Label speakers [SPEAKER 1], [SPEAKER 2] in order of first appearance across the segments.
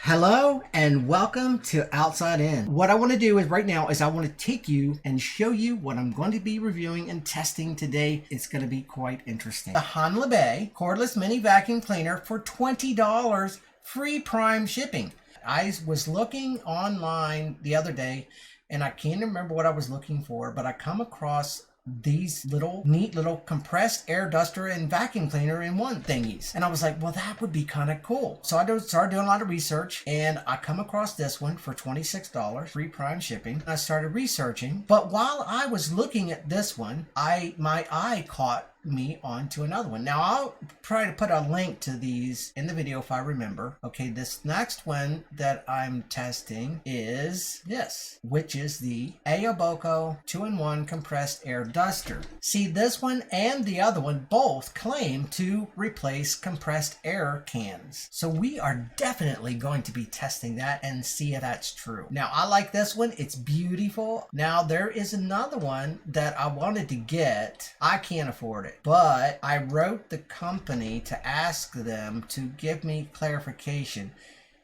[SPEAKER 1] Hello and welcome to Outside In. What I want to do is right now is I want to take you and show you what I'm going to be reviewing and testing today. It's going to be quite interesting. The Honlibey cordless mini vacuum cleaner for $20, free prime shipping. I was looking online the other day and I can't remember what I was looking for, but I come across these neat little compressed air duster and vacuum cleaner in one thingies, and I was like, well, that would be kind of cool. So I started doing a lot of research and I come across this one for $26, free prime shipping. I started researching, but while I was looking at this one, my eye caught me onto another one. Now I'll try to put a link to these in the video if I remember. Okay, this next one that I'm testing is this, which is the Aoboco 2-in-1 compressed air duster. See, this one and the other one both claim to replace compressed air cans. So we are definitely going to be testing that and see if that's true. Now I like this one, it's beautiful. Now there is another one that I wanted to get. I can't afford it, but I wrote the company to ask them to give me clarification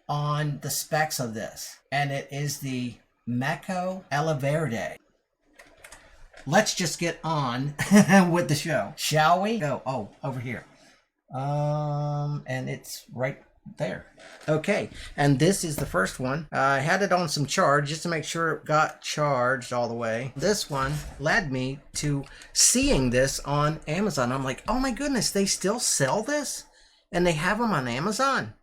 [SPEAKER 1] on the specs of this, and it is the Meco Eleverde. Let's just get on with the show, shall we? Go, oh, over here. And it's right there. Okay, and this is the first one. I had it on some charge just to make sure it got charged all the way. This one led me to seeing this on Amazon. I'm like, oh my goodness, they still sell this? And they have them on Amazon.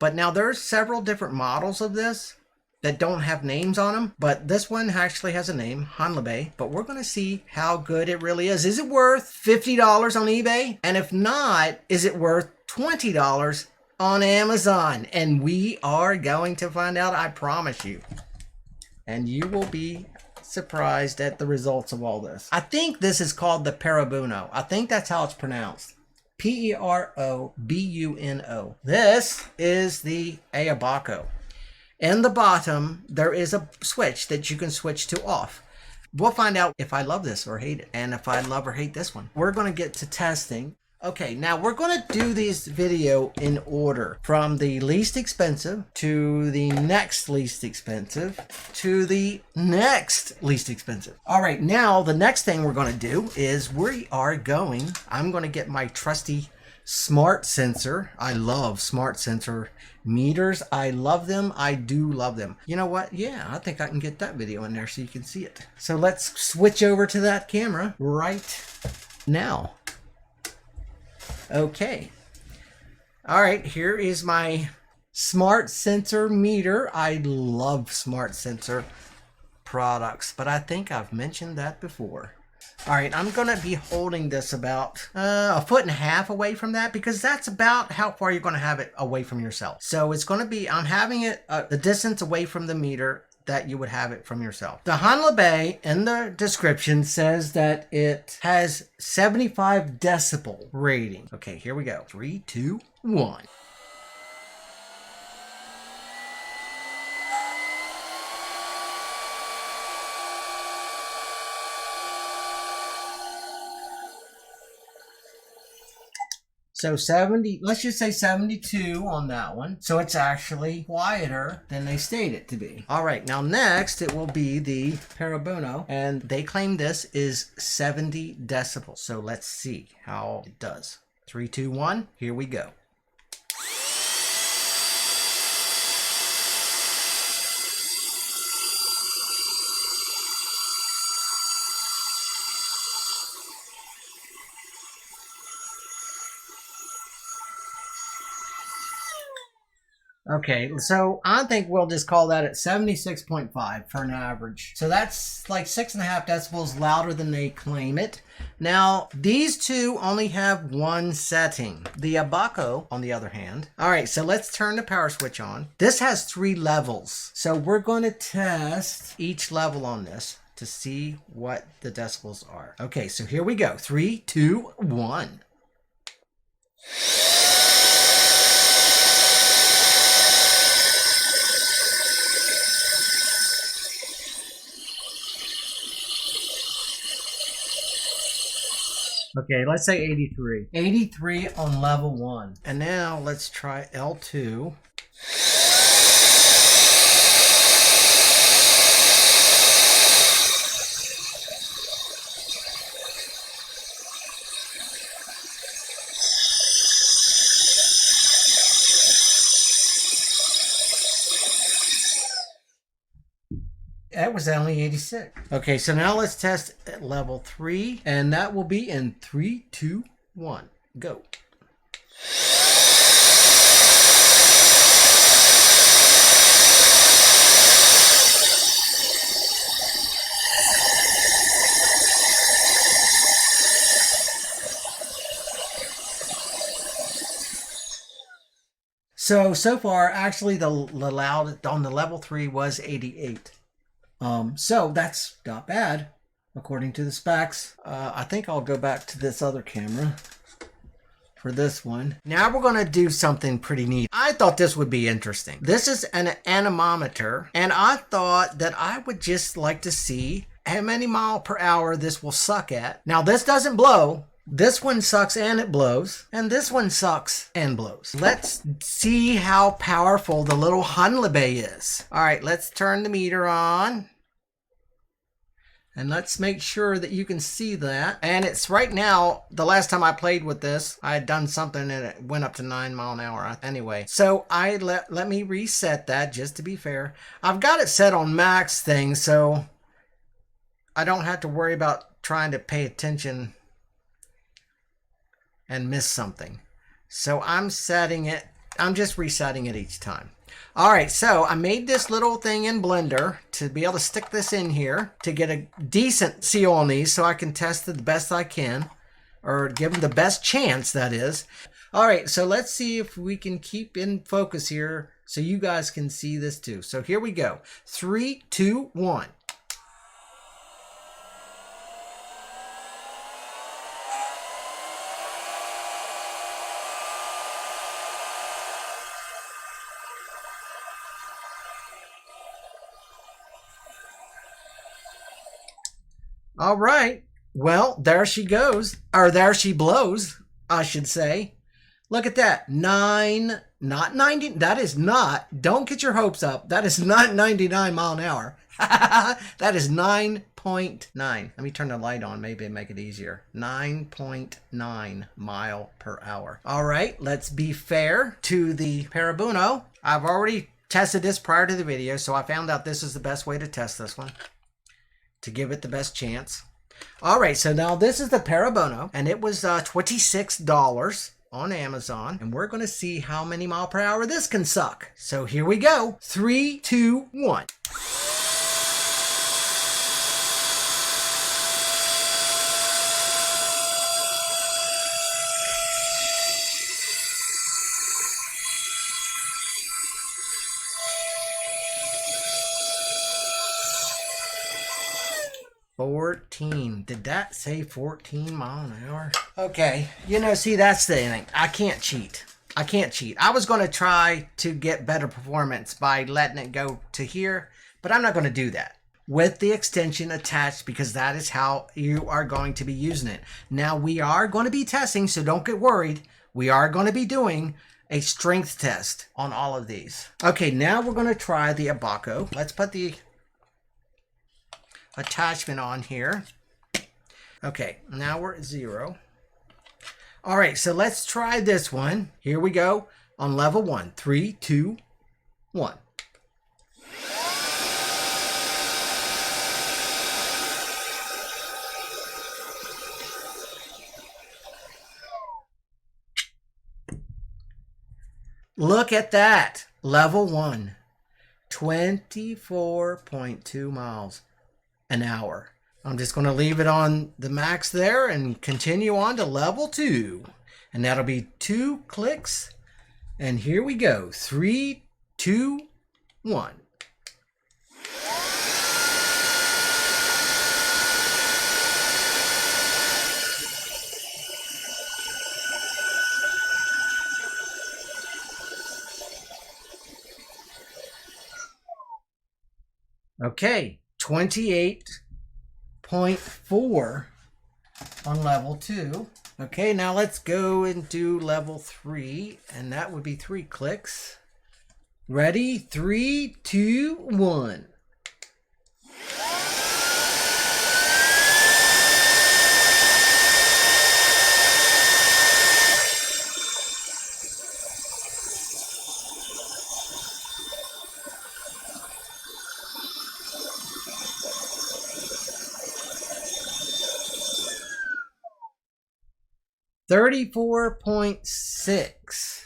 [SPEAKER 1] But now there's several different models of this that don't have names on them, but this one actually has a name, Honlibey. But we're going to see how good it really is. Is it worth $50 on eBay? And if not, is it worth $20 on Amazon? And we are going to find out, I promise you. And you will be surprised at the results of all this. I think this is called the PeroBuno. I think that's how it's pronounced. P-E-R-O-B-U-N-O. This is the Aoboco. In the bottom, there is a switch that you can switch to off. We'll find out if I love this or hate it, and if I love or hate this one. We're going to get to testing. Okay, now we're going to do this video in order from the least expensive to the next least expensive to the next least expensive. All right, now the next thing we're going to do is I'm going to get my trusty smart sensor. I love smart sensor meters. I love them. I do love them. You know what? Yeah, I think I can get that video in there so you can see it. So let's switch over to that camera right now. Okay. All right, here is my smart sensor meter. I love smart sensor products, but I think I've mentioned that before. All right, I'm going to be holding this about 1.5 feet away from that, because that's about how far you're going to have it away from yourself. So it's going to be, I'm having it the distance away from the meter that you would have it from yourself. The Honlibey in the description says that it has 75 decibel rating. Okay, here we go. 3, 2, 1. So 70, let's just say 72 on that one. So it's actually quieter than they state it to be. All right, now next it will be the PeroBuno, and they claim this is 70 decibels. So let's see how it does. 3, 2, 1, here we go. Okay, so I think we'll just call that at 76.5 for an average. So that's like 6.5 decibels louder than they claim it. Now, these two only have one setting. The Aoboco, on the other hand. All right, so let's turn the power switch on. This has 3 levels. So we're going to test each level on this to see what the decibels are. Okay, so here we go. 3, 2, 1. Okay, let's say 83. 83 on level 1. And now let's try L2. That was only 86. Okay, so now let's test at level 3, and that will be in 3, 2, 1, go. So far, actually, the loud on the level 3 was 88. So that's not bad, according to the specs. I think I'll go back to this other camera for this one. Now we're going to do something pretty neat. I thought this would be interesting. This is an anemometer, and I thought that I would just like to see how many miles per hour this will suck at. Now, this doesn't blow. This one sucks and it blows, and this one sucks and blows. Let's see how powerful the little Honlibey is. All right, let's turn the meter on. And let's make sure that you can see that. And it's right now, the last time I played with this, I had done something and it went up to 9 miles an hour anyway. So let me reset that just to be fair. I've got it set on max thing, so I don't have to worry about trying to pay attention and miss something. So I'm just resetting it each time. All right, so I made this little thing in Blender to be able to stick this in here to get a decent seal on these so I can test it the best I can, or give them the best chance, that is. All right, so let's see if we can keep in focus here so you guys can see this too. So here we go. 3, 2, 1. All right. Well, there she goes. Or there she blows, I should say. Look at that. 9, not 90. That is not, don't get your hopes up. That is not 99 mile an hour. That is 9.9. Let me turn the light on. Maybe make it easier. 9.9 mile per hour. All right. Let's be fair to the PeroBuno. I've already tested this prior to the video, so I found out this is the best way to test this one, to give it the best chance. All right, so now this is the PeroBuno, and it was $26 on Amazon, and we're going to see how many mile per hour this can suck. So here we go. 3, 2, 1. Did that say 14 mile an hour? Okay, you know, see, that's the thing. I can't cheat. I was going to try to get better performance by letting it go to here, but I'm not going to do that with the extension attached, because that is how you are going to be using it. Now, we are going to be testing, so don't get worried. We are going to be doing a strength test on all of these. Okay, now we're going to try the Aoboco. Let's put the attachment on here. Okay, now we're at 0. All right, so let's try this one. Here we go on level 1. 3, 2, 1. Look at that. Level 1. 24.2 miles an hour. I'm just going to leave it on the max there and continue on to level 2. And that'll be 2 clicks. And here we go. 3, 2, 1. Okay, 28.4 on level 2. Okay, now let's go into level 3, and that would be 3 clicks. Ready? 3, 2, 1. 34.6.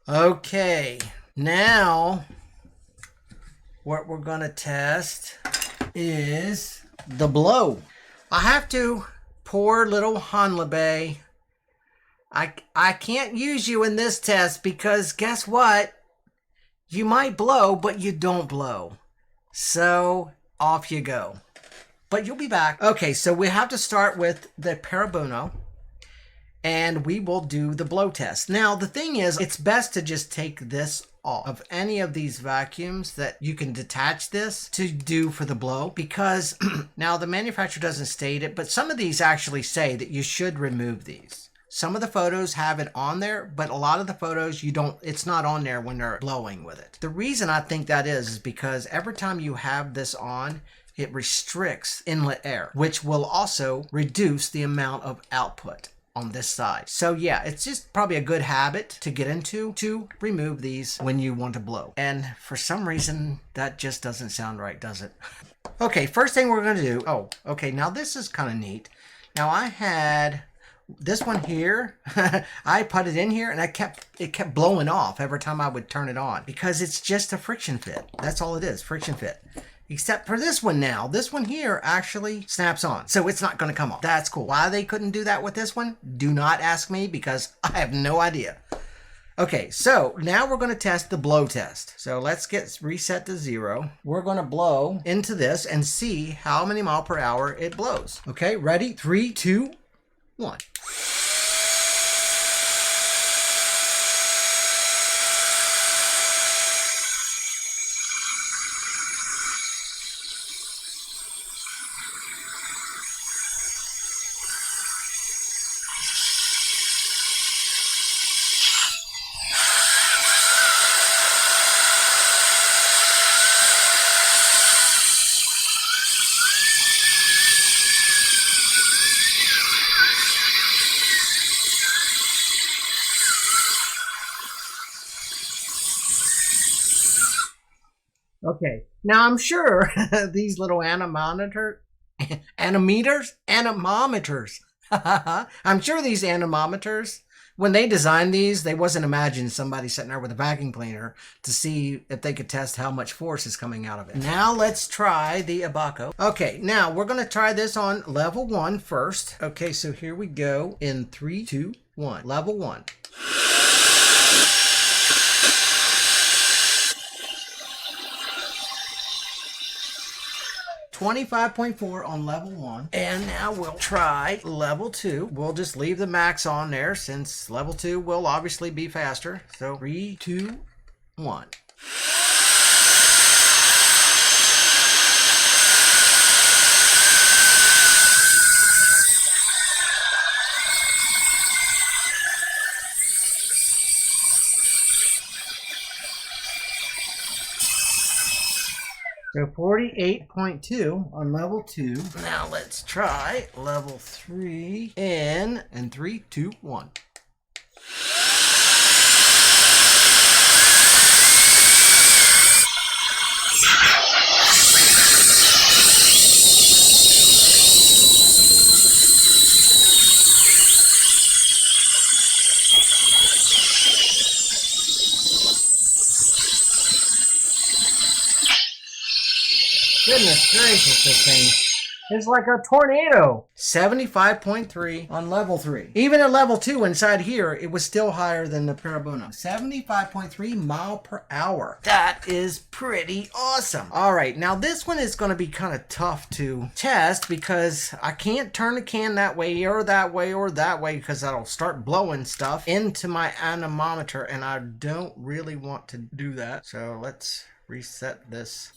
[SPEAKER 1] Okay, now what we're gonna test is the blow. I have to, poor little Honlibey. I can't use you in this test because guess what? You might blow, but you don't blow. So off you go. But you'll be back. Okay, so we have to start with the PeroBuno, and we will do the blow test. Now, the thing is, it's best to just take this off of any of these vacuums that you can detach this to do for the blow, because now the manufacturer doesn't state it, but some of these actually say that you should remove these. Some of the photos have it on there, but a lot of the photos it's not on there when they're blowing with it. The reason I think that is because every time you have this on, it restricts inlet air, which will also reduce the amount of output on this side. So yeah, it's just probably a good habit to get into to remove these when you want to blow. And for some reason, that just doesn't sound right, does it? Okay, first thing we're gonna do, oh, okay, now this is kind of neat. Now I had this one here, I put it in here and it kept blowing off every time I would turn it on because it's just a friction fit. That's all it is, friction fit. Except for this one now. This one here actually snaps on, so it's not going to come off. That's cool. Why they couldn't do that with this one, do not ask me because I have no idea. Okay, so now we're going to test the blow test. So let's get reset to 0. We're going to blow into this and see how many miles per hour it blows. Okay, ready? 3, 2, 1. Okay, now I'm sure these little anemometers, I'm sure these anemometers, when they designed these, they wasn't imagining somebody sitting there with a vacuum cleaner to see if they could test how much force is coming out of it. Now let's try the Aoboco. Okay, now we're going to try this on level 1 first. Okay, so here we go in 3, 2, 1. Level 1. 25.4 on level 1. And now we'll try level 2. We'll just leave the max on there since level 2 will obviously be faster. So 3, 2, 1. So 48.2 on level 2. Now let's try level 3 in 3, 2, 1. Goodness gracious, this thing is like a tornado. 75.3 on level 3. Even at level 2 inside here, it was still higher than the PeroBuno. 75.3 mile per hour. That is pretty awesome. All right, now this one is going to be kind of tough to test because I can't turn the can that way or that way or that way because that'll start blowing stuff into my anemometer and I don't really want to do that. So let's reset this.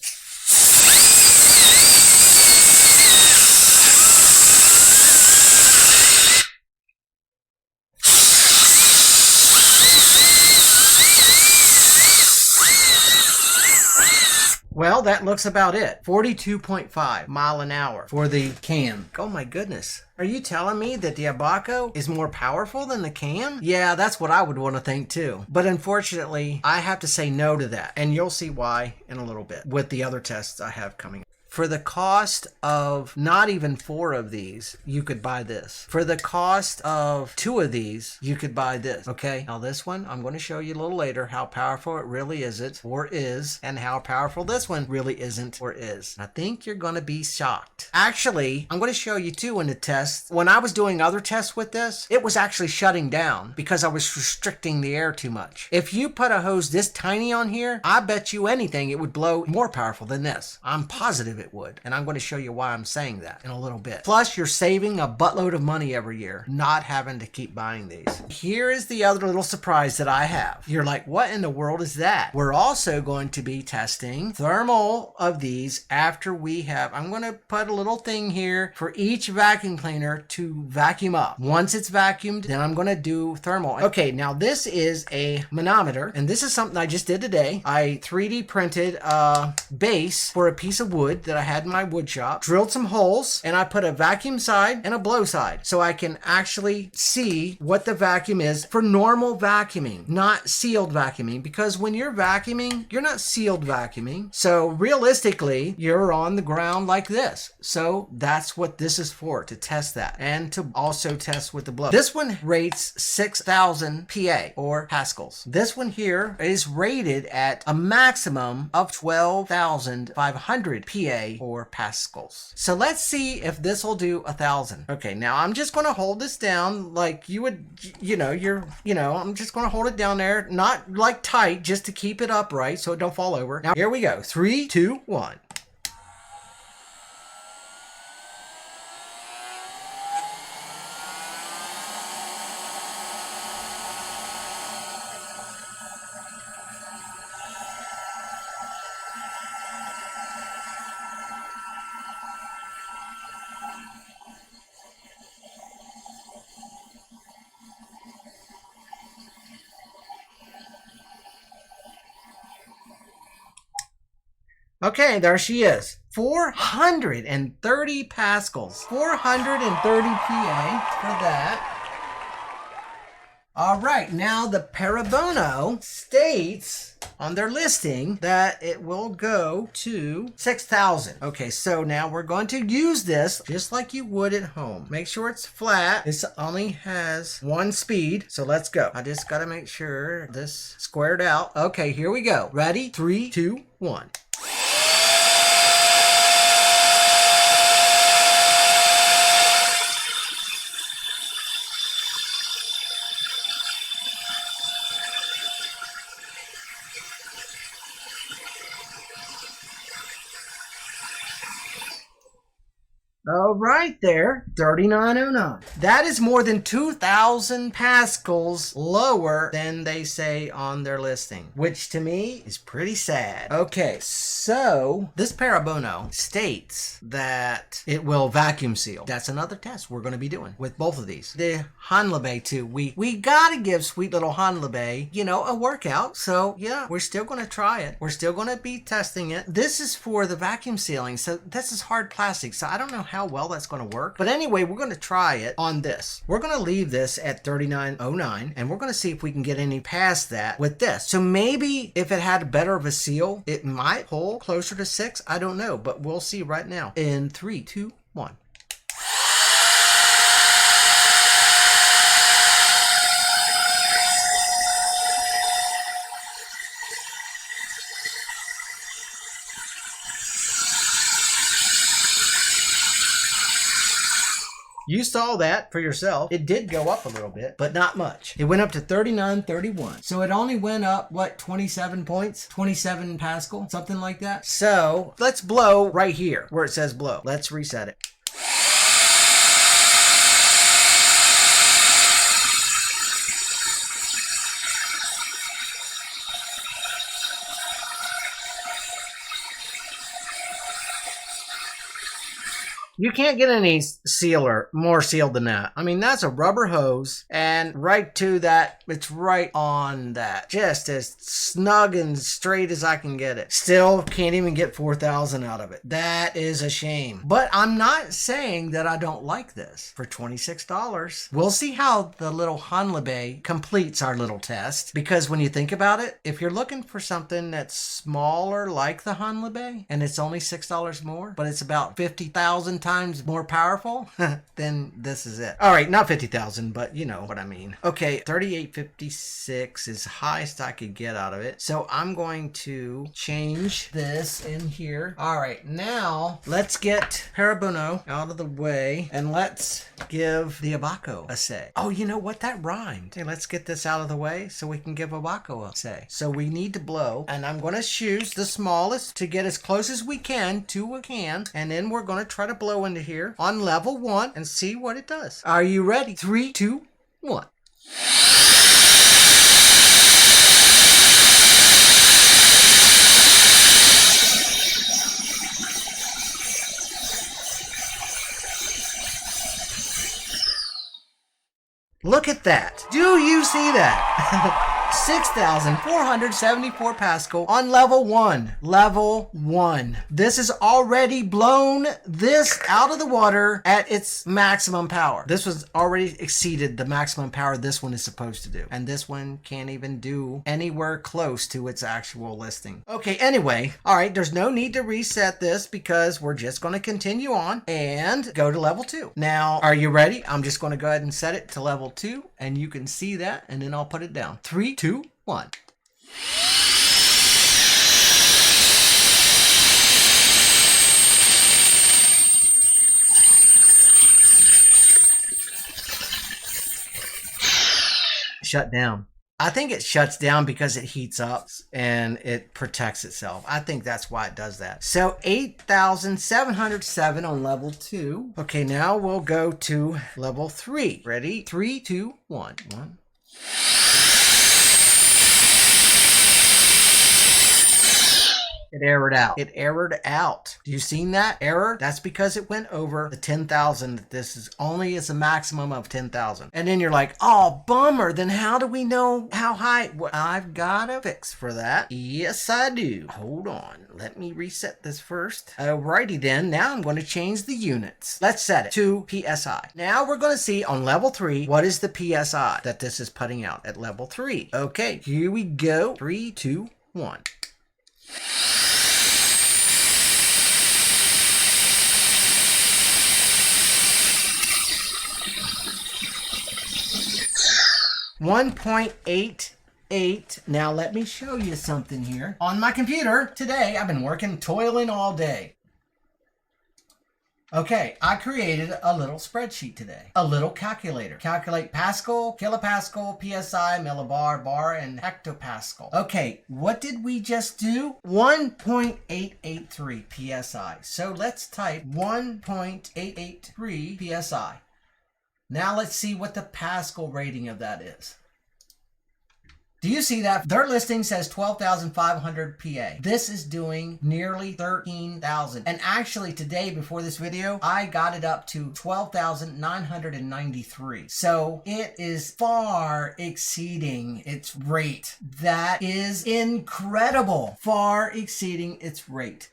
[SPEAKER 1] Well, that looks about it. 42.5 mile an hour for the cam. Oh my goodness. Are you telling me that the Aoboco is more powerful than the cam? Yeah, that's what I would want to think too. But unfortunately, I have to say no to that. And you'll see why in a little bit with the other tests I have coming. For the cost of not even 4 of these, you could buy this. For the cost of 2 of these, you could buy this. Okay, now this one, I'm going to show you a little later how powerful it really isn't or is, and how powerful this one really isn't or is. I think you're going to be shocked. Actually, I'm going to show you too in the test. When I was doing other tests with this, it was actually shutting down because I was restricting the air too much. If you put a hose this tiny on here, I bet you anything it would blow more powerful than this. I'm positive it would, and I'm going to show you why I'm saying that in a little bit. Plus, you're saving a buttload of money every year not having to keep buying these. Here is the other little surprise that I have. You're like, what in the world is that? We're also going to be testing thermal of these after we have, I'm going to put a little thing here for each vacuum cleaner to vacuum up. Once it's vacuumed, then I'm going to do thermal. Okay, now this is a manometer, and this is something I just did today. I 3D printed a base for a piece of wood that I had in my wood shop, drilled some holes, and I put a vacuum side and a blow side so I can actually see what the vacuum is for normal vacuuming, not sealed vacuuming, because when you're vacuuming, you're not sealed vacuuming. So realistically, you're on the ground like this. So that's what this is for, to test that and to also test with the blow. This one rates 6,000 PA or pascals. This one here is rated at a maximum of 12,500 PA or pascals. So let's see if this will do 1,000. Okay, now I'm just going to hold this down like you would, I'm just going to hold it down there, not like tight, just to keep it upright so it don't fall over. Now here we go. 3, 2, 1. Okay, there she is. 430 pascals. 430 PA for that. All right, now the PeroBuno states on their listing that it will go to 6,000. Okay, so now we're going to use this just like you would at home. Make sure it's flat. This only has 1 speed, so let's go. I just got to make sure this squared out. Okay, here we go. Ready? 3, 2, 1. Oh, right there, 3909. That is more than 2,000 pascals lower than they say on their listing, which to me is pretty sad. Okay, so this PeroBuno states that it will vacuum seal. That's another test we're going to be doing with both of these. The Honlibey too. We got to give sweet little Honlibey, a workout. So yeah, we're still going to try it. We're still going to be testing it. This is for the vacuum sealing. So this is hard plastic. So I don't know how well that's going to work. But anyway, we're going to try it on this. We're going to leave this at 3909 and we're going to see if we can get any past that with this. So maybe if it had better of a seal, it might pull closer to 6. I don't know, but we'll see right now. In 3, 2, 1. You saw that for yourself. It did go up a little bit, but not much. It went up to 3931. So it only went up, 27 points? 27 Pascal? Something like that. So let's blow right here where it says blow. Let's reset it. You can't get any sealer more sealed than that. I mean, that's a rubber hose, and right to that, it's right on that. Just as snug and straight as I can get it. Still can't even get 4,000 out of it. That is a shame. But I'm not saying that I don't like this. For $26, we'll see how the little Honlibey completes our little test. Because when you think about it, if you're looking for something that's smaller like the Honlibey, and it's only $6 more, but it's about 50,000 times more powerful, then this is it. All right, not 50,000, but you know what I mean. Okay, 3856 is the highest I could get out of it. So I'm going to change this in here. All right, now let's get PeroBuno out of the way and let's give the Aoboco a say. Oh, you know what? That rhymed. Hey, let's get this out of the way so we can give Aoboco a say. So we need to blow, and I'm going to choose the smallest to get as close as we can to a can, and then we're going to try to blow into here on level 1 and see what it does. Are you ready? 3, 2, 1. Look at that. Do you see that? 6,474 Pascal on level 1. Level 1. This has already blown this out of the water at its maximum power. This was already exceeded the maximum power this one is supposed to do. And this one can't even do anywhere close to its actual listing. Okay, anyway. All right, there's no need to reset this because we're just going to continue on and go to level 2. Now, are you ready? I'm just going to go ahead and set it to level 2 and you can see that and then I'll put it down. 3, 2, 1. Shut down. I think it shuts down because it heats up and it protects itself. I think that's why it does that. So 8,707 on level 2. Okay, now we'll go to level 3. Ready? 3, 2, 1. 1. It errored out. It errored out. Do you seen that error? That's because it went over the 10,000. This is only as a maximum of 10,000. And then you're like, oh, bummer. Then how do we know how high? Well, I've got a fix for that. Yes, I do. Hold on. Let me reset this first. Alrighty then. Now I'm going to change the units. Let's set it to PSI. Now we're going to see on level 3, what is the PSI that this is putting out at level 3. Okay, here we go. 3, 2, 1. 1.88. Now let me show you something here. On my computer today, I've been toiling all day. Okay, I created a little spreadsheet today. A little calculator. Calculate Pascal, kilopascal, PSI, millibar, bar, and hectopascal. Okay, what did we just do? 1.883 PSI. So let's type 1.883 PSI. Now let's see what the Pascal rating of that is. Do you see that? Their listing says 12,500 PA. This is doing nearly 13,000. And actually today, before this video, I got it up to 12,993. So it is far exceeding its rate. That is incredible. Far exceeding its rate.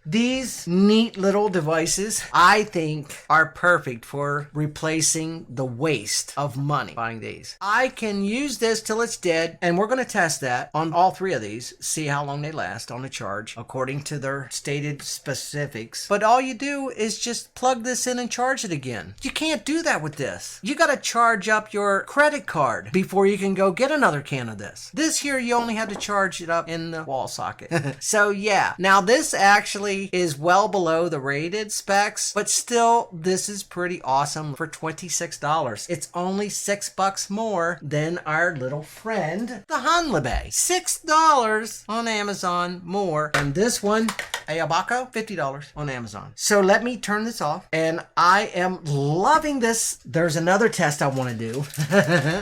[SPEAKER 1] These neat little devices, I think, are perfect for replacing the waste of money buying these. I can use this till it's dead, and we're going to test that on all 3 of these, see how long they last on a charge according to their stated specifics. But all you do is just plug this in and charge it again. You can't do that with this. You got to charge up your credit card before you can go get another can of this. This here, you only have to charge it up in the wall socket. So yeah, now this actually is well below the rated specs, but still this is pretty awesome for $26. It's only $6 more than our little friend the Honlibey. $6 on Amazon more, and this one Aoboco, $50 on Amazon. So let me turn this off, and I am loving this. There's another test I want to do.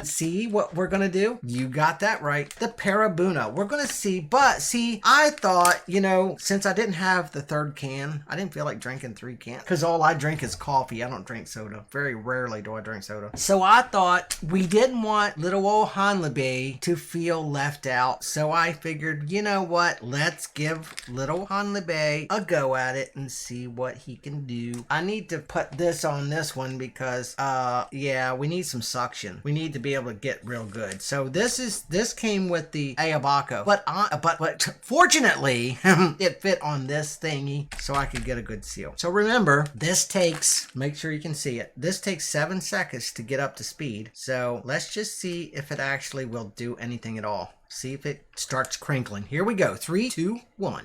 [SPEAKER 1] See what we're going to do? You got that right. The PeroBuno. We're going to see, but see, I thought, you know, since I didn't have the third can, I didn't feel like drinking 3 cans because all I drink is coffee. I don't drink soda. Very rarely do I drink soda. So I thought we didn't want little old Honlibey to feel left out. So I figured, you know what? Let's give little Honlibey a go at it and see what he can do. I need to put this on this one because, yeah, we need some suction. We need to be able to get real good. So this came with the Aoboco, but fortunately, it fit on this thingy so I could get a good seal. So remember, this takes, make sure you can see it, this takes 7 seconds to get up to speed. So let's just see if it actually will do anything at all. See if it starts crinkling. Here we go. 3, 2, 1.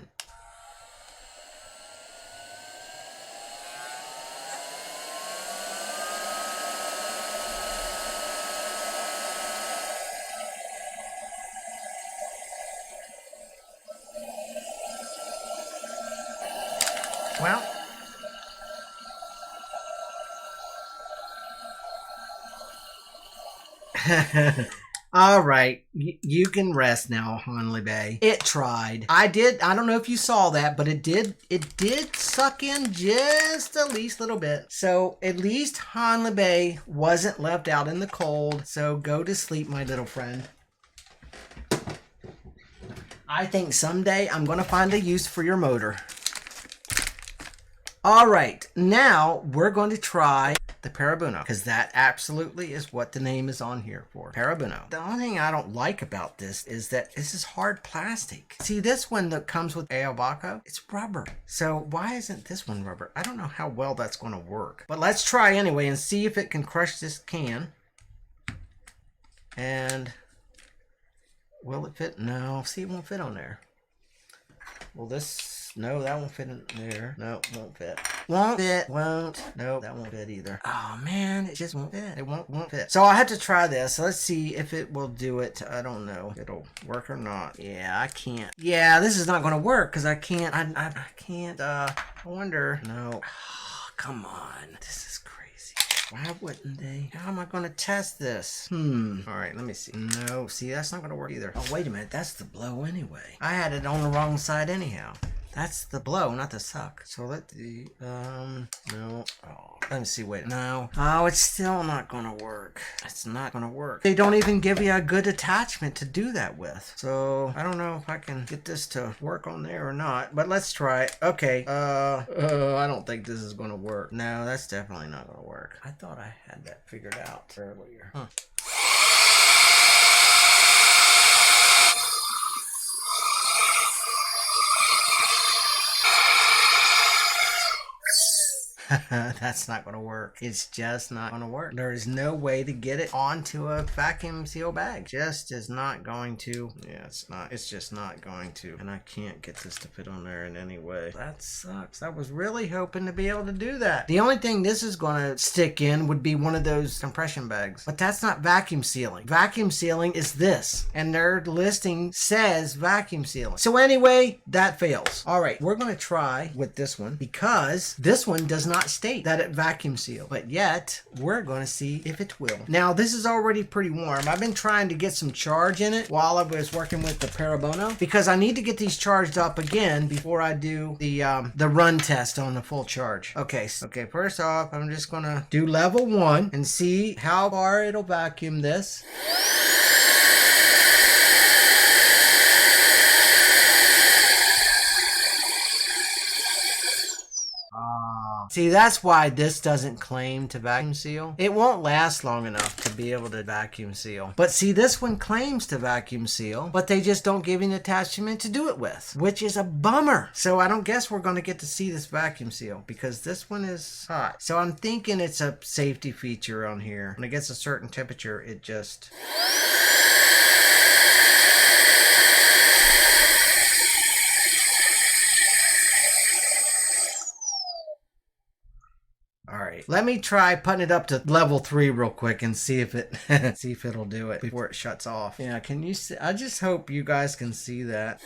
[SPEAKER 1] Well, all right, you can rest now, Honlibey. It tried. I don't know if you saw that, but it did suck in just at least a little bit. So at least Honlibey wasn't left out in the cold. So go to sleep, my little friend. I think someday I'm going to find a use for your motor. All right, now we're going to try the PeroBuno because that absolutely is what the name is on here for, PeroBuno. The only thing I don't like about this is that this is hard plastic. See, this one that comes with Aoboco, it's rubber. So why isn't this one rubber? I don't know how well that's going to work, but let's try anyway and see if it can crush this can. And will it fit? No, see, it won't fit on there. Well, no, that won't fit in there. No, won't fit. Won't fit. Won't. No, that won't fit either. Oh man, it just won't fit. It won't fit. So I have to try this. Let's see if it will do it. I don't know if it'll work or not. Yeah, I can't. Yeah, this is not going to work because I can't. I can't. I wonder. No. Oh, come on. This is crazy. Why wouldn't they? How am I going to test this? All right, let me see. No, see, that's not going to work either. Oh, wait a minute. That's the blow anyway. I had it on the wrong side anyhow. That's the blow, not the suck. So no. Oh, let me see, wait, no. Oh, it's still not gonna work. It's not gonna work. They don't even give you a good attachment to do that with. So, I don't know if I can get this to work on there or not, but let's try it. Okay, I don't think this is gonna work. No, that's definitely not gonna work. I thought I had that figured out earlier. Huh. That's not going to work. It's just not going to work. There is no way to get it onto a vacuum seal bag. Just is not going to. Yeah, it's not. It's just not going to. And I can't get this to fit on there in any way. That sucks. I was really hoping to be able to do that. The only thing this is going to stick in would be one of those compression bags. But that's not vacuum sealing. Vacuum sealing is this. And their listing says vacuum sealing. So anyway, that fails. All right, we're going to try with this one because this one does not state that it vacuum seals, but yet we're going to see if it will. Now this is already pretty warm. I've been trying to get some charge in it while I was working with the PeroBuno because I need to get these charged up again before I do the run test on the full charge. Okay, first off, I'm just going to do level 1 and see how far it'll vacuum this. See, that's why this doesn't claim to vacuum seal. It won't last long enough to be able to vacuum seal. But see, this one claims to vacuum seal, but they just don't give you an attachment to do it with, which is a bummer. So I don't guess we're going to get to see this vacuum seal because this one is hot. So I'm thinking it's a safety feature on here. When it gets a certain temperature, it just... All right, let me try putting it up to level 3 real quick and see if it see if it'll do it before it shuts off. Yeah, can you see? I just hope you guys can see that.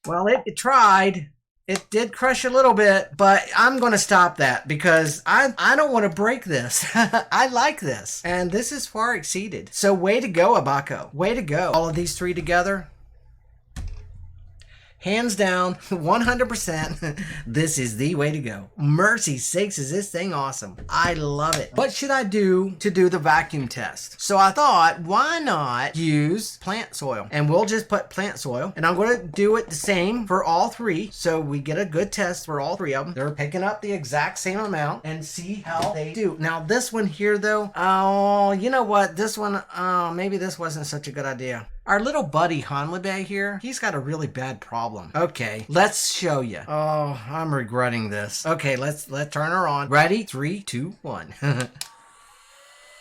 [SPEAKER 1] Well, it tried. It did crush a little bit, but I'm going to stop that because I don't want to break this. I like this. And this is far exceeded. So way to go, Aoboco. Way to go. All of these three together. Hands down, 100%, this is the way to go. Mercy sakes, is this thing awesome. I love it. What should I do to do the vacuum test? So I thought, why not use plant soil? And we'll just put plant soil. And I'm going to do it the same for all three. So we get a good test for all three of them. They're picking up the exact same amount and see how they do. Now this one here though, oh, you know what? This one, maybe this wasn't such a good idea. Our little buddy Honlibey here, he's got a really bad problem. Okay, let's show you. Oh, I'm regretting this. Okay, let's turn her on. Ready? 3, 2, 1.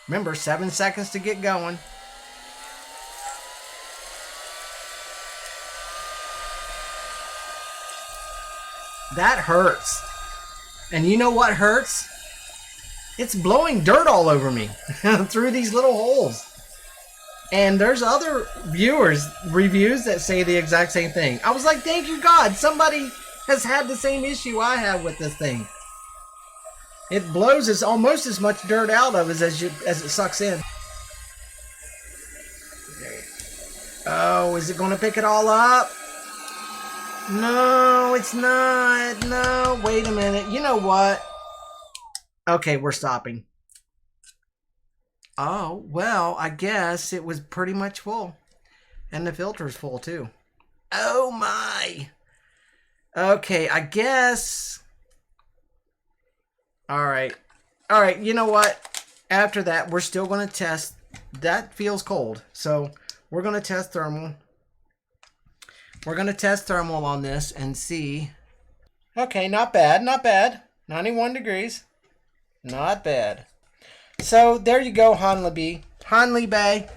[SPEAKER 1] Remember, 7 seconds to get going. That hurts. And you know what hurts? It's blowing dirt all over me through these little holes. And there's other reviews that say the exact same thing. I was like, thank you God, somebody has had the same issue I have with this thing. It blows almost as much dirt out of it as it sucks in. Oh, is it going to pick it all up? No, it's not. No, wait a minute. You know what? Okay, we're stopping. Oh, well, I guess it was pretty much full. And the filter's full, too. Oh, my. Okay, I guess. All right. All right, you know what? After that, we're still going to test. That feels cold. So, we're going to test thermal. We're going to test thermal on this and see. Okay, not bad, not bad. 91 degrees. Not bad. So there you go, Honlibey. Honlibey.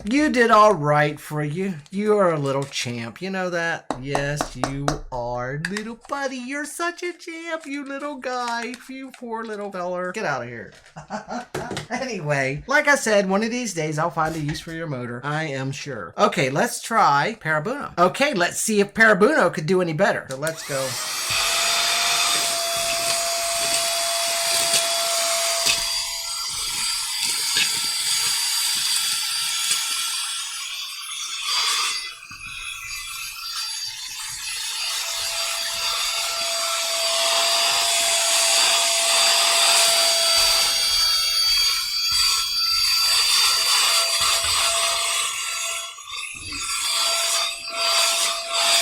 [SPEAKER 1] You did all right for you. You are a little champ. You know that? Yes, you are. Little buddy, you're such a champ, you little guy. You poor little feller. Get out of here. Anyway, like I said, one of these days I'll find a use for your motor. I am sure. Okay, let's try PeroBuno. Okay, let's see if PeroBuno could do any better. So let's go.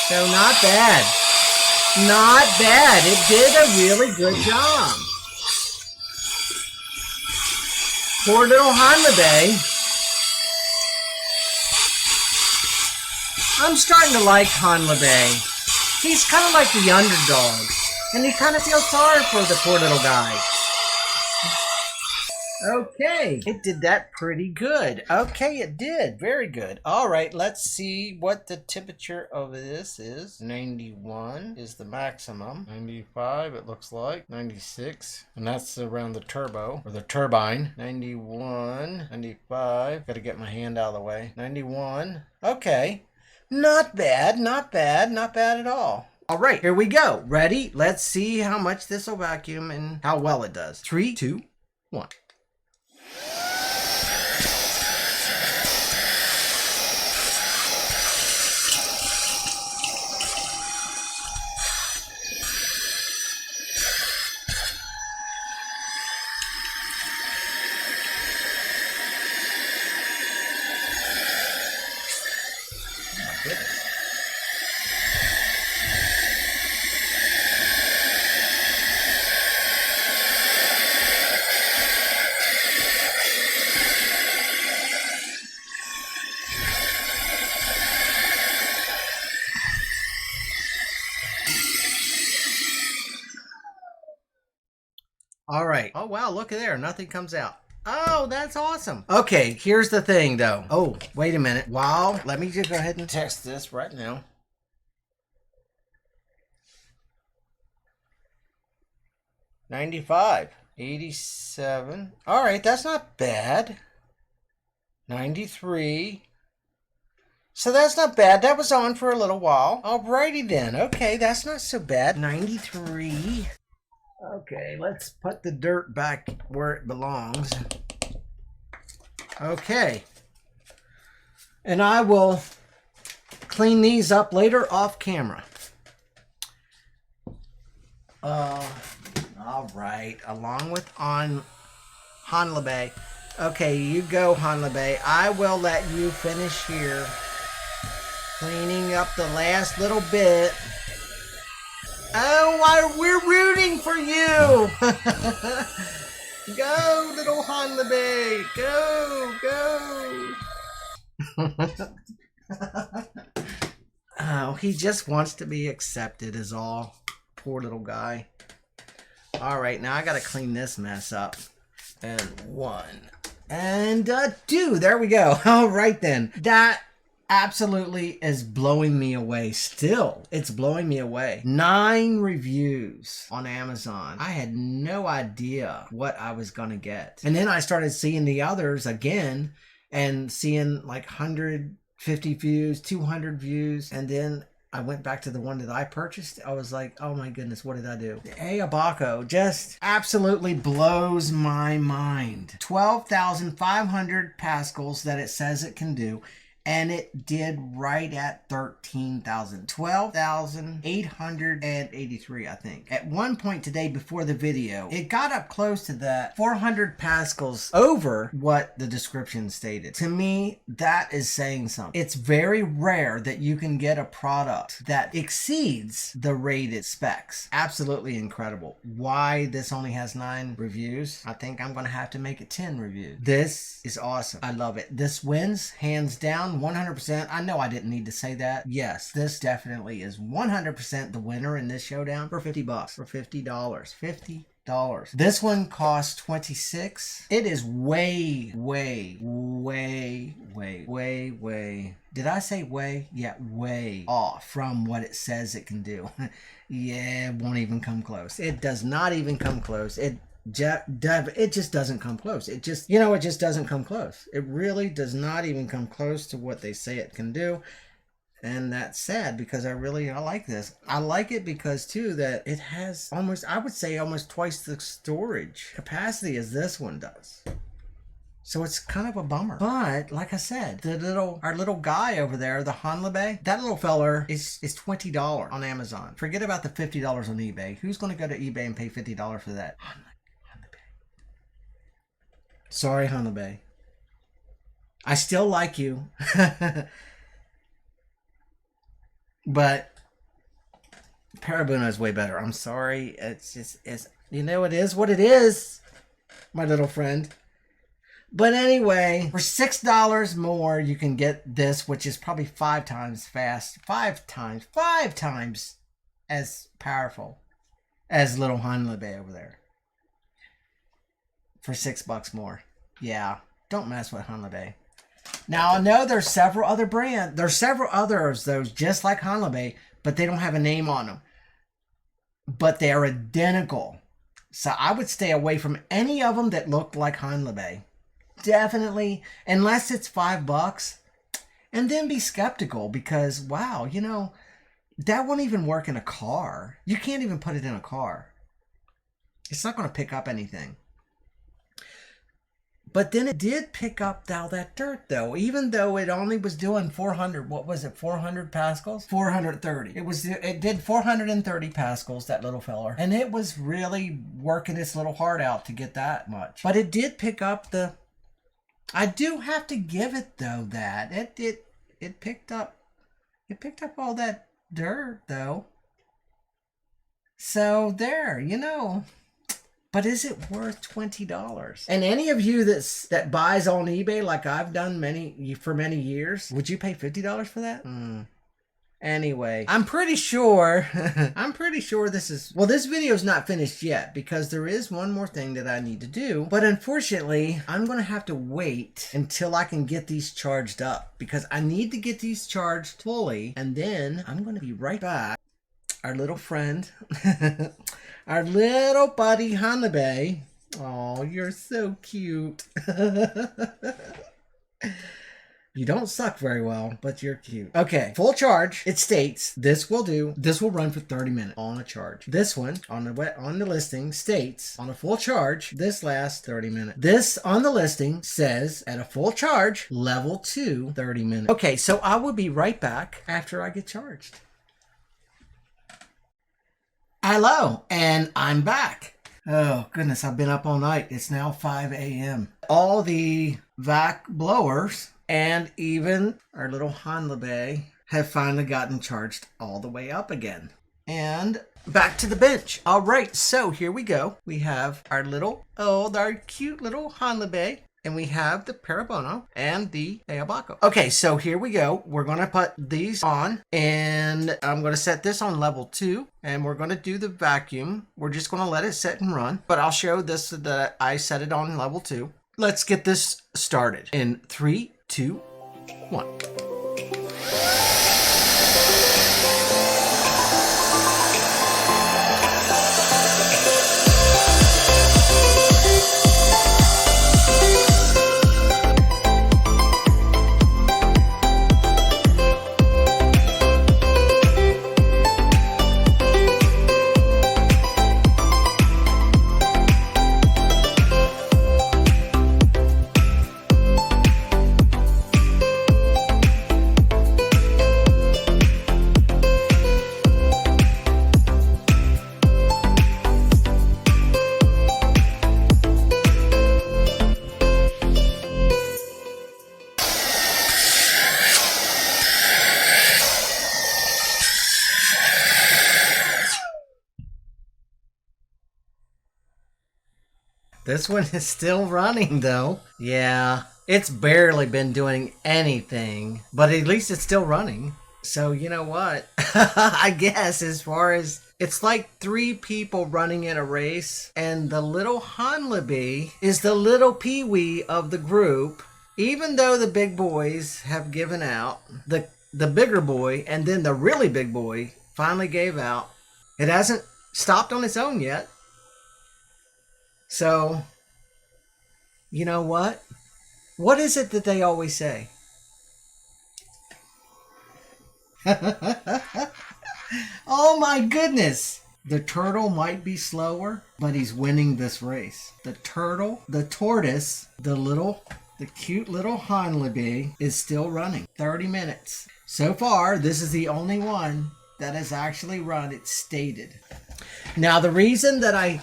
[SPEAKER 1] So not bad. Not bad. It did a really good job. Poor little Honlibey. I'm starting to like Honlibey. He's kind of like the underdog. And you kind of feel sorry for the poor little guy. Okay, it did that pretty good. Okay, it did. Very good. All right, let's see what the temperature of this is. 91 is the maximum. 95, it looks like. 96, and that's around the turbo, or the turbine. 91, 95. Got to get my hand out of the way. 91. Okay. Not bad, not bad, not bad at all. All right, here we go. Ready? Let's see how much this will vacuum and how well it does. 3, 2, 1. All right. Oh, wow. Look at there. Nothing comes out. Oh, that's awesome. Okay, here's the thing, though. Oh, wait a minute. Wow. Let me just go ahead and test this right now. $95. 87. All right, that's not bad. 93. So that's not bad. That was on for a little while. Alrighty then. Okay, that's not so bad. 93. Okay, let's put the dirt back where it belongs. Okay. And I will clean these up later off camera. All right. Along with Honlibey. Okay, you go, Honlibey. I will let you finish here. Cleaning up the last little bit. Oh, we're rooting for you. Go, little Honlibey. Go. Oh, he just wants to be accepted is all. Poor little guy. All right, now I got to clean this mess up. And 1. And 2. There we go. All right, then. That absolutely is blowing me away. Still, it's blowing me away. 9 reviews on Amazon. I had no idea what I was going to get. And then I started seeing the others again and seeing like 150 views, 200 views. And then I went back to the one that I purchased. I was like, oh my goodness, what did I do? The Aoboco just absolutely blows my mind. 12,500 pascals that it says it can do. And it did right at 13,000. 12,883, I think. At one point today before the video, it got up close to that 400 pascals over what the description stated. To me, that is saying something. It's very rare that you can get a product that exceeds the rated specs. Absolutely incredible. Why this only has 9 reviews? I think I'm going to have to make it 10 reviews. This is awesome. I love it. This wins, hands down. 100%. I know I didn't need to say that. Yes, this definitely is 100% the winner in this showdown for $50. For $50. $50. This one costs 26. It is way. Did I say way? Yeah, way off from what it says it can do. Yeah, it won't even come close. It does not even come close. It just doesn't come close. It just doesn't come close. It really does not even come close to what they say it can do. And that's sad because I like this. I like it because too that it has almost twice the storage capacity as this one does. So it's kind of a bummer. But like I said, our little guy over there, the Honlibey, that little feller is $20 on Amazon. Forget about the $50 on eBay. Who's going to go to eBay and pay $50 for that? Sorry, Honlibey. I still like you. But PeroBuno is way better. I'm sorry. It's it is what it is, my little friend. But anyway, for $6 more, you can get this, which is probably 5 times fast. 5 times as powerful as little Honlibey over there. For $6 more. Yeah, don't mess with Honlibey. Now, I know there's several other brands. There's several others, those just like Honlibey, but they don't have a name on them. But they are identical. So I would stay away from any of them that look like Honlibey. Definitely, unless it's $5. And then be skeptical because, wow, that won't even work in a car. You can't even put it in a car. It's not going to pick up anything. But then it did pick up that dirt, though. Even though it only was doing 400, what was it, 400 pascals? 430. It did 430 pascals, that little feller. And it was really working its little heart out to get that much. But it did pick up I do have to give it, though, that. It picked up all that dirt, though. So there, But is it worth $20? And any of you that buys on eBay like I've done for many years, would you pay $50 for that? Anyway, I'm pretty sure this video is not finished yet because there is one more thing that I need to do. But unfortunately, I'm going to have to wait until I can get these charged up because I need to get these charged fully. And then I'm going to be right back. Our little friend, our little buddy You don't suck very well, but you're cute. Okay, full charge. It states this will run for 30 minutes on a charge. This one on the listing states on a full charge, this lasts 30 minutes. This on the listing says at a full charge, level 2, 30 minutes. Okay, so I will be right back after I get charged. Hello, and I'm back. Oh, goodness, I've been up all night. It's now 5 a.m. All the vac blowers and even our little Honlibey have finally gotten charged all the way up again. And back to the bench. All right, so here we go. We have our cute little Honlibey. And we have the PeroBuno and the Aoboco. Okay, so here we go. We're going to put these on, and I'm going to set this on level 2, and we're going to do the vacuum. We're just going to let it sit and run, but I'll show this that I set it on level 2. Let's get this started in 3, 2, 1. This one is still running though. Yeah, it's barely been doing anything, but at least it's still running. So you know what? I guess as far as it's like 3 people running in a race, and the little Honlibey is the little peewee of the group. Even though the big boys have given out, the bigger boy and then the really big boy finally gave out. It hasn't stopped on its own yet. So, you know what? What is it that they always say? Oh my goodness! The turtle might be slower, but he's winning this race. The turtle, the tortoise, the cute little Honlibey is still running. 30 minutes. So far, this is the only one that has actually run it stated. Now, the reason that I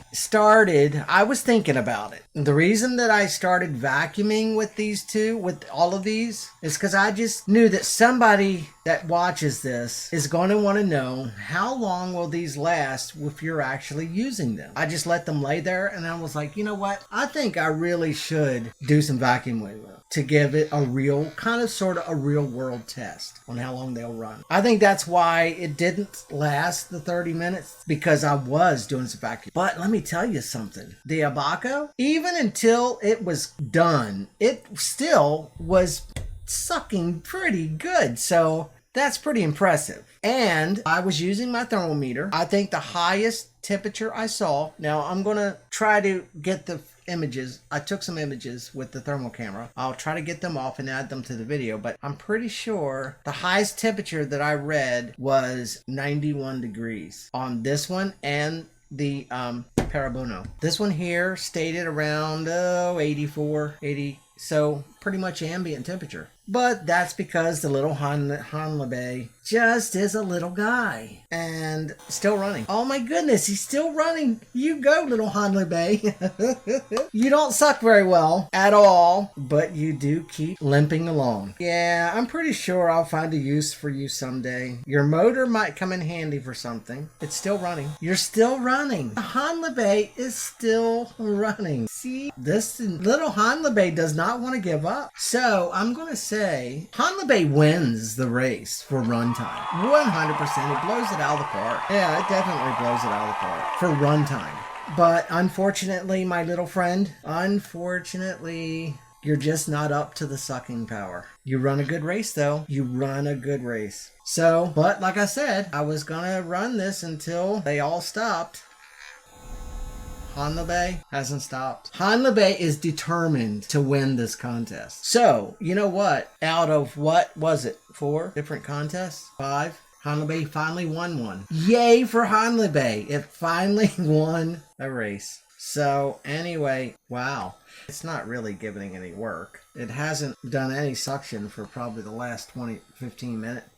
[SPEAKER 1] was thinking about it. The reason that I started vacuuming with all of these, is because I just knew that somebody that watches this is going to want to know how long will these last if you're actually using them. I just let them lay there, and I was like, you know what? I think I really should do some vacuum with them to give it a real, sort of a real world test on how long they'll run. I think that's why it didn't last the 30 minutes, because I was doing some vacuum. But let me tell you something. The Aoboco, even until it was done, it still was sucking pretty good. So that's pretty impressive. And I was using my thermometer. I think the highest temperature I saw, now I'm going to try to get the images. I took some images with the thermal camera. I'll try to get them off and add them to the video, but I'm pretty sure the highest temperature that I read was 91 degrees on this one and the PeroBuno. This one here stated around 84, 80, so pretty much ambient temperature. But that's because the little Honlibey just is a little guy and still running. Oh my goodness, he's still running. You go, little Honlibey. You don't suck very well at all, but you do keep limping along. Yeah, I'm pretty sure I'll find a use for you someday. Your motor might come in handy for something. It's still running. You're still running. The Honlibey is still running. See, this little Honlibey does not want to give up. So I'm going to say Honlibey wins the race for runtime. 100%. It blows it out of the park. Yeah, it definitely blows it out of the park for runtime. But unfortunately, my little friend, you're just not up to the sucking power. You run a good race though. You run a good race. So, but like I said, I was gonna run this until they all stopped. Honlibey hasn't stopped. Honlibey is determined to win this contest. So, you know what? Out of what was it? 4 different contests? 5? Honlibey finally won one. Yay for Honlibey. It finally won a race. So anyway, wow. It's not really giving any work. It hasn't done any suction for probably the last 15 minutes,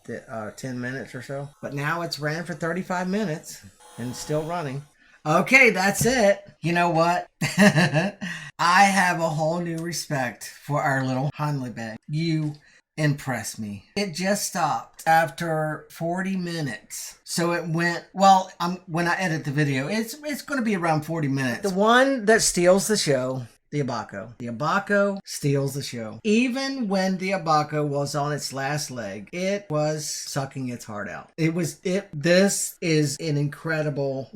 [SPEAKER 1] 10 minutes or so. But now it's ran for 35 minutes and still running. Okay, that's it. You know what? I have a whole new respect for our little Honlibey. You impress me. It just stopped after 40 minutes. So it went, well, when I edit the video, it's going to be around 40 minutes. The one that steals the show, the Aoboco. The Aoboco steals the show. Even when the Aoboco was on its last leg, it was sucking its heart out. This is an incredible,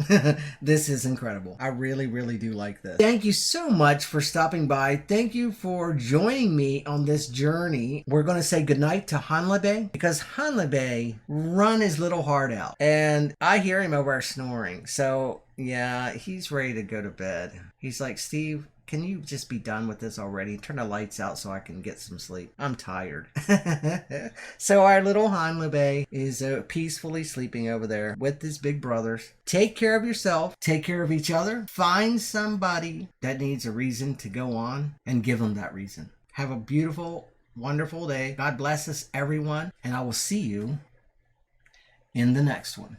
[SPEAKER 1] this is incredible. I really, really do like this. Thank you so much for stopping by. Thank you for joining me on this journey. We're going to say goodnight to Honlibey because Honlibey run his little heart out. And I hear him over snoring. So yeah, he's ready to go to bed. He's like, Steve, can you just be done with this already? Turn the lights out so I can get some sleep. I'm tired. So our little Honlibey is peacefully sleeping over there with his big brothers. Take care of yourself. Take care of each other. Find somebody that needs a reason to go on and give them that reason. Have a beautiful, wonderful day. God bless us, everyone. And I will see you in the next one.